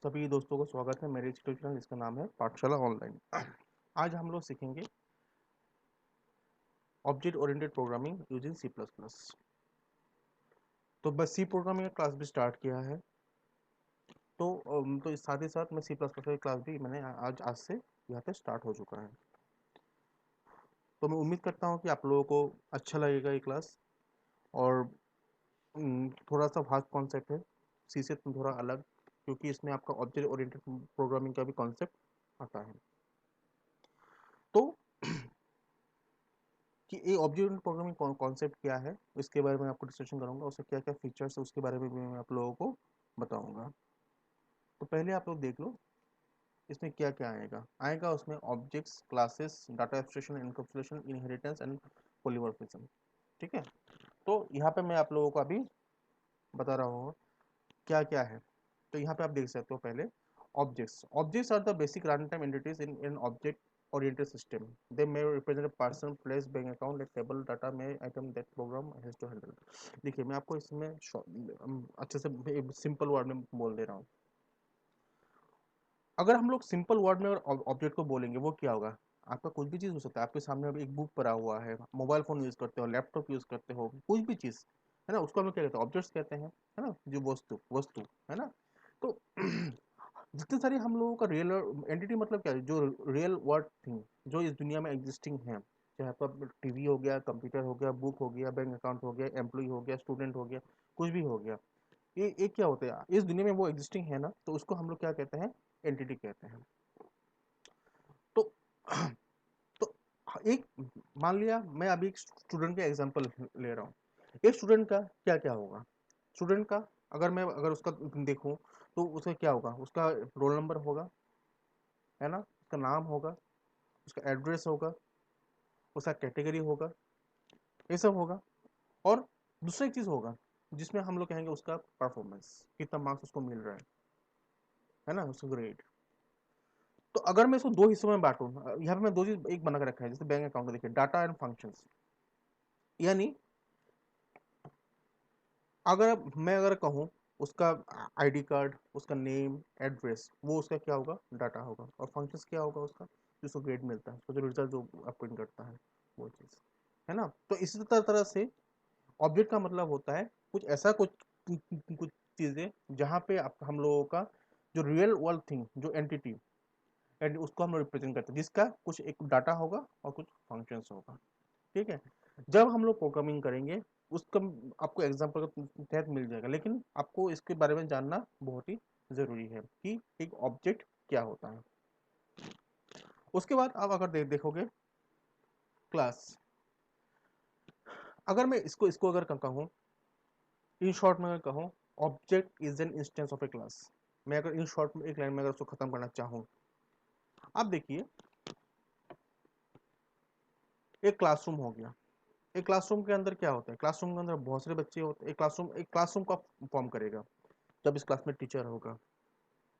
सभी दोस्तों को स्वागत है मेरे यूट्यूब चैनल जिसका नाम है पाठशाला ऑनलाइन। आज हम लोग सीखेंगे object oriented programming using C plus plus. तो बस सी प्रोग्रामिंग का क्लास भी स्टार्ट किया है। तो इस साथ ही साथ मैं सी प्लस प्लस का क्लास भी मैंने आज आज से यहाँ पे स्टार्ट हो चुका है। तो मैं उम्मीद करता हूँ कि आप लोगों को अच्छा लगेगा ये क्लास। और थोड़ा सा फास्ट कॉन्सेप्ट है, सी से थोड़ा अलग, क्योंकि इसमें आपका ऑब्जेक्ट ओरिएंटेड प्रोग्रामिंग का भी कॉन्सेप्ट आता है। तो कि ये ऑब्जेक्ट प्रोग्रामिंग कॉन्सेप्ट क्या है, इसके बारे में आपको डिस्कशन करूंगा। उससे क्या क्या फीचर्स है उसके बारे में भी मैं आप लोगों को बताऊंगा। तो पहले आप लोग देख लो इसमें क्या क्या आएगा उसमें objects, classes, data abstraction, encapsulation, inheritance and polymorphism. ठीक है, तो यहाँ पे मैं आप लोगों को अभी बता रहा हूँ क्या क्या है। तो यहाँ पे आप देख सकते हो पहले objects are the basic run time entities in an object oriented system. They may represent a person, place, bank account, like table, data, may item that program has to handle. देखिए मैं आपको इसमें अच्छे से सिंपल वर्ड में बोल दे रहा हूँ। अगर हम लोग सिंपल वर्ड में ऑब्जेक्ट को बोलेंगे वो क्या होगा, आपका कुछ भी चीज़ हो सकता है। आपके सामने अभी एक बुक पड़ा हुआ है, मोबाइल फोन यूज़ करते हो, लैपटॉप यूज़ करते हो, कुछ भी चीज़ है ना, उसको हम लोग क्या कहते हैं, ऑब्जेक्ट्स कहते हैं, है ना, जो वस्तु वस्तु है ना। तो जितने सारे हम लोगों का रियल एंटिटी मतलब क्या है, जो रियल वर्ल्ड थिंग जो इस दुनिया में एग्जिस्टिंग है, चाहे आपका टीवी हो गया, कंप्यूटर हो गया, बुक हो गया, बैंक अकाउंट हो गया, एम्प्लॉय हो गया, स्टूडेंट हो गया, कुछ भी हो गया, ये क्या होता है इस दुनिया में, वो एग्जिस्टिंग है ना, तो उसको हम लोग क्या कहते हैं, एंटिटी कहते हैं। तो तो एक मान लिया मैं अभी एक स्टूडेंट का एग्जांपल ले रहा हूँ। एक स्टूडेंट का क्या क्या होगा, स्टूडेंट का अगर उसका देखूं तो उसका क्या होगा, उसका रोल नंबर होगा, है ना, उसका नाम होगा, उसका एड्रेस होगा, उसका कैटेगरी होगा, ये सब होगा। और दूसरा एक चीज होगा जिसमें हम लोग कहेंगे उसका परफॉर्मेंस, कितना मार्क्स उसको मिल रहा है ना, उसका ग्रेड। तो अगर मैं इसको दो हिस्सों में बांटूं, यहाँ पे मैं दो चीज एक बना कर रखा है, जैसे बैंक अकाउंट देखिए, डाटा एंड फंक्शंस। यानी अगर कहूँ उसका आईडी कार्ड, उसका नेम, एड्रेस, वो उसका क्या होगा, डाटा होगा। और फंक्शंस क्या होगा उसका, जिसको ग्रेड मिलता है, उसका जो रिजल्ट जो प्रिंट करता है, वो चीज़ है ना। तो इसी तरह से ऑब्जेक्ट का मतलब होता है कुछ ऐसा, कुछ चीज़ें जहाँ पे हम लोगों का जो रियल वर्ल्ड थिंग, जो एंटिटी एंड उसको हम रिप्रेजेंट करते हैं, जिसका कुछ एक डाटा होगा और कुछ फंक्शंस होगा। ठीक है, जब हम लोग प्रोग्रामिंग करेंगे उसका आपको एग्जांपल के तहत मिल जाएगा, लेकिन आपको इसके बारे में जानना बहुत ही जरूरी है कि एक ऑब्जेक्ट क्या होता है। उसके बाद आप अगर देखोगे क्लास, अगर मैं इसको इसको अगर कहूँ, इन शॉर्ट में अगर कहूँ, object is an instance of A class. मैं अगर इन शॉर्ट में एक लाइन में अगर उसको खत्म करना चाहूँ, आप देखिए एक क्लासरूम हो गया। एक क्लासरूम के अंदर क्या होता है, क्लासरूम के अंदर बहुत सारे बच्चे होते हैं। एक क्लासरूम का फॉर्म करेगा जब इस क्लास में टीचर होगा,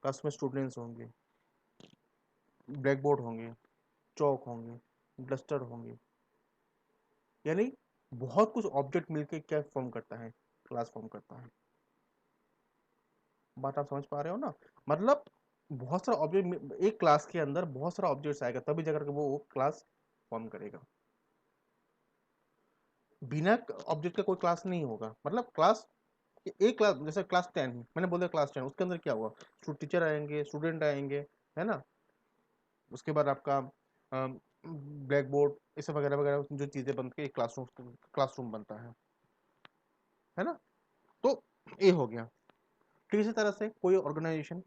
क्लास में स्टूडेंट्स होंगे, ब्लैक बोर्ड होंगे, चौक होंगे, डस्टर होंगे, यानी बहुत कुछ ऑब्जेक्ट मिलके क्या फॉर्म करता है, क्लास फॉर्म करता है। बात आप समझ पा रहे हो ना, मतलब बहुत सारा ऑब्जेक्ट एक क्लास के अंदर, बहुत सारा ऑब्जेक्ट्स आएगा तभी जाकर के वो क्लास फॉर्म करेगा। बिना ऑब्जेक्ट का कोई क्लास नहीं होगा। मतलब क्लास, एक क्लास जैसे क्लास 10 मैंने बोला, क्लास 10 उसके अंदर क्या होगा, टीचर आएंगे, स्टूडेंट आएंगे, है ना। उसके बाद आपका ब्लैक बोर्ड, ये सब वगैरह वगैरह जो चीज़ें बनती है, क्लासरूम क्लासरूम बनता है ना। तो ये हो गया। ठीक इसी तरह से कोई ऑर्गेनाइजेशन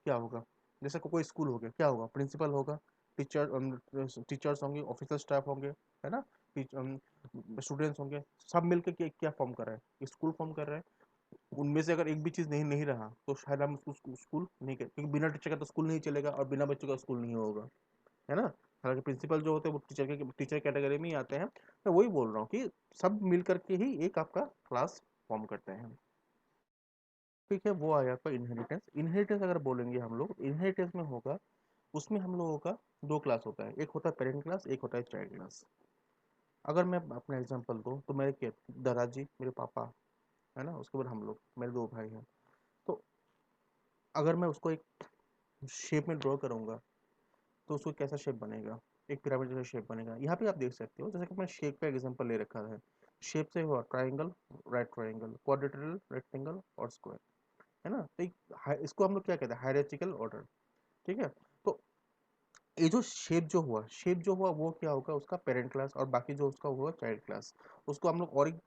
क्या होगा, जैसे कोई स्कूल हो गया, क्या होगा, प्रिंसिपल होगा, टीचर्स होंगे, ऑफिसर स्टाफ होंगे, है ना, स्टूडेंट्स होंगे, सब मिलकर क्या फॉर्म कर रहे हैं, स्कूल फॉर्म कर रहे हैं। उनमें से अगर एक भी चीज़ नहीं नहीं रहा तो शायद हम उसको स्कूल नहीं कर, क्योंकि बिना टीचर का तो स्कूल नहीं चलेगा और बिना बच्चों का स्कूल नहीं होगा, है ना। हालांकि प्रिंसिपल जो होते हैं वो टीचर कैटेगरी में ही आते हैं। मैं वही बोल रहा हूँ कि सब मिल करके ही एक आपका क्लास फॉर्म करते हैं। ठीक है, वो आया आपका इनहेरिटेंस। इनहेरिटेंस अगर बोलेंगे हम लोग, इनहेरिटेंस में होगा, उसमें हम लोगों का दो क्लास होता है, एक होता है पेरेंट क्लास, एक होता है चाइल्ड क्लास। अगर मैं अपना एग्जांपल दूं तो मेरे दादाजी, मेरे पापा, है ना, उसके बाद हम लोग, मेरे दो भाई हैं। तो अगर मैं उसको एक शेप में ड्रॉ करूँगा तो उसको कैसा शेप बनेगा, एक पिरामिड जैसा शेप बनेगा। यहाँ पे आप देख सकते हो, जैसे कि मैं शेप का एग्जांपल ले रखा है। शेप से हुआ triangle, right triangle, quadrilateral, rectangle और स्क्वायर, है ना। तो इसको हम लोग क्या कहते हैं, हायरार्चिकल ऑर्डर। ठीक है। तो ये जो शेप जो हुआ वो क्या होगा, उसका पेरेंट क्लास, और बाकी जो उसका हुआ चाइल्ड क्लास। उसको हम लोग और एक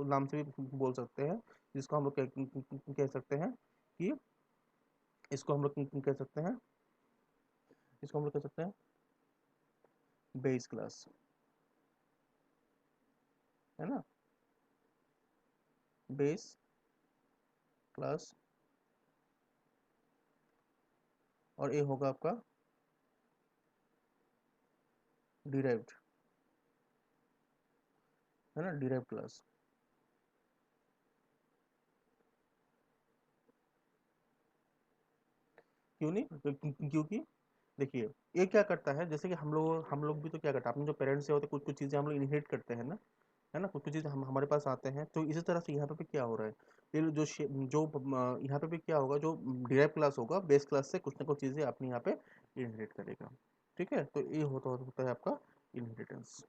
नाम से भी बोल सकते हैं, जिसको हम लोग कह सकते हैं कि इसको हम लोग कह सकते हैं, इसको हम लोग कह सकते हैं बेस क्लास, है ना। बेस क्लास, और ये होगा आपका डिराइव्ड, है ना, डिराइव्ड क्लास। क्यों नहीं, क्योंकि देखिए, ये क्या करता है, जैसे कि हम लोग भी तो क्या करते हैं, अपने जो पेरेंट्स से होते हैं, कुछ कुछ चीज़ें हम लोग इनहेरिट करते हैं ना, है ना, कुछ कुछ चीज़ें हम हमारे पास आते हैं। तो इसी तरह से यहाँ पे भी क्या हो रहा है, ये यहाँ पे भी क्या होगा, जो डिराइव क्लास होगा बेस क्लास से कुछ ना कुछ चीज़ें अपने यहाँ पे इनहेरिट करेगा। ठीक है। तो ये होता है आपका inheritance.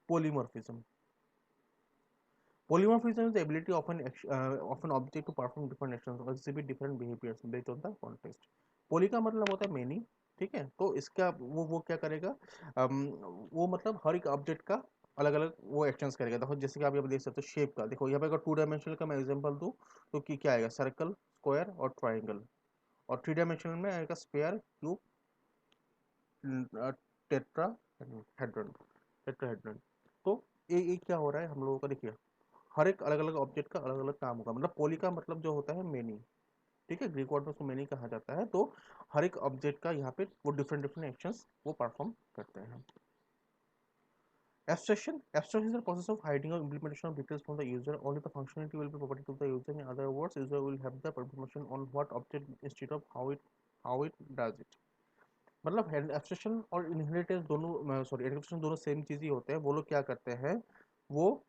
पोलीमॉर्फिज्म, polymorphism is the ability of an object to perform different actions or exhibit different behaviors based on the context. poly का मतलब होता है many। ठीक है। तो इसका वो क्या करेगा, वो मतलब हर एक ऑब्जेक्ट का अलग अलग वो एक्शंस करेगा। देखो जैसे कि आप यहाँ पे देख सकते हो शेप का, देखो यहाँ पे अगर 2 डायमेंशनल का मैं एग्जांपल दूँ तो क्या आएगा, सर्कल, स्क्वायर और ट्राइंगल। और 3 डायमेंशनल में आएगा sphere, cube, tetra hadron, tetrahedron. तो ये क्या हो रहा है हम लोगों का, देखिए हर एक अलग अलग ऑब्जेक्ट का अलग अलग काम होगा। मतलब पोली का मतलब जो होता है मेनी। ठीक है, ग्रीक वर्ड में उसको मेनी कहा जाता है। तो हर एक ऑब्जेक्ट का यहाँ पे वो डिफरेंट डिफरेंट एक्शंस वो परफॉर्म करते हैं। Abstraction is the process of hiding or implementation of details from the user. Only the functionality will be provided to the user. In other words, user will have the information on what object instead of how it does it. मतलब abstraction और inheritance दोनों, sorry, abstraction दोनों same चीज ही होते हैं। वो लोग क्या करते हैं, वो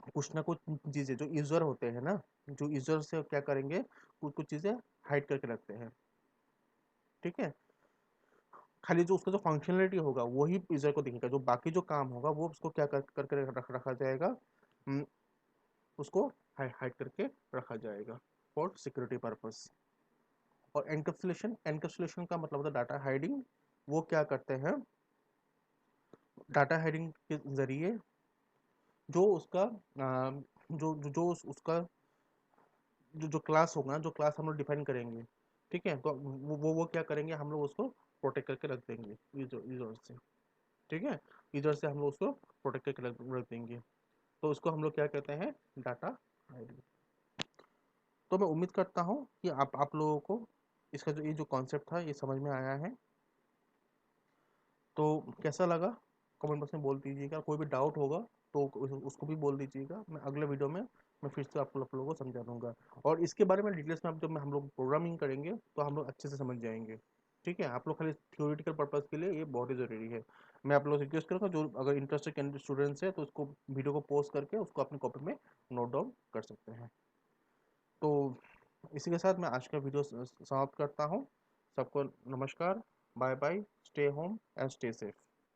कुछ ना कुछ चीजें जो यूजर होते हैं ना, जो यूजर से क्या करेंगे, कुछ कुछ चीजें हाइड करके रखते हैं। ठीक है। खाली जो उसका जो फंक्शनलिटी होगा वही यूजर को दिखेगा, जो बाकी जो काम होगा वो उसको क्या करके रखा जाएगा, हम्म, उसको हाइड करके रखा जाएगा फॉर सिक्योरिटी पर्पस। और एनकैप्सुलेशन का मतलब होता है डाटा हाइडिंग। वो क्या करते हैं, डाटा हाइडिंग के जरिए जो उसका जो उसका जो क्लास होगा, जो क्लास हम लोग डिफाइन करेंगे। ठीक है। तो वो क्या करेंगे, हम लोग उसको प्रोटेक्ट करके रख देंगे यूजर से। ठीक है। यूजर से हम लोग उसको प्रोटेक्ट करके रख देंगे। तो उसको हम लोग क्या कहते हैं, डाटा हाइडिंग। तो मैं उम्मीद करता हूँ कि आप लोगों को इसका जो ये जो कॉन्सेप्ट था ये समझ में आया है। तो कैसा लगा कमेंट बॉक्स में बोल दीजिएगा। कोई भी डाउट होगा तो उसको भी बोल दीजिएगा। मैं अगले वीडियो में मैं फिर से आप लोगों को समझा दूंगा। और इसके बारे में डिटेल्स में जब हम लोग प्रोग्रामिंग करेंगे तो हम लोग अच्छे से समझ जाएंगे। ठीक है। आप लोग खाली थियोरेटिकल पर्पज़ के लिए ये बहुत ही ज़रूरी है। मैं आप लोगों से रिक्वेस्ट करूँगा, जो अगर इंटरेस्टेड स्टूडेंट्स है तो उसको वीडियो को पोस्ट करके उसको अपनी कॉपी में नोट डाउन कर सकते हैं। तो इसी के साथ मैं आज का वीडियो समाप्त करता हूँ। सबको नमस्कार, bye bye, stay home and stay safe.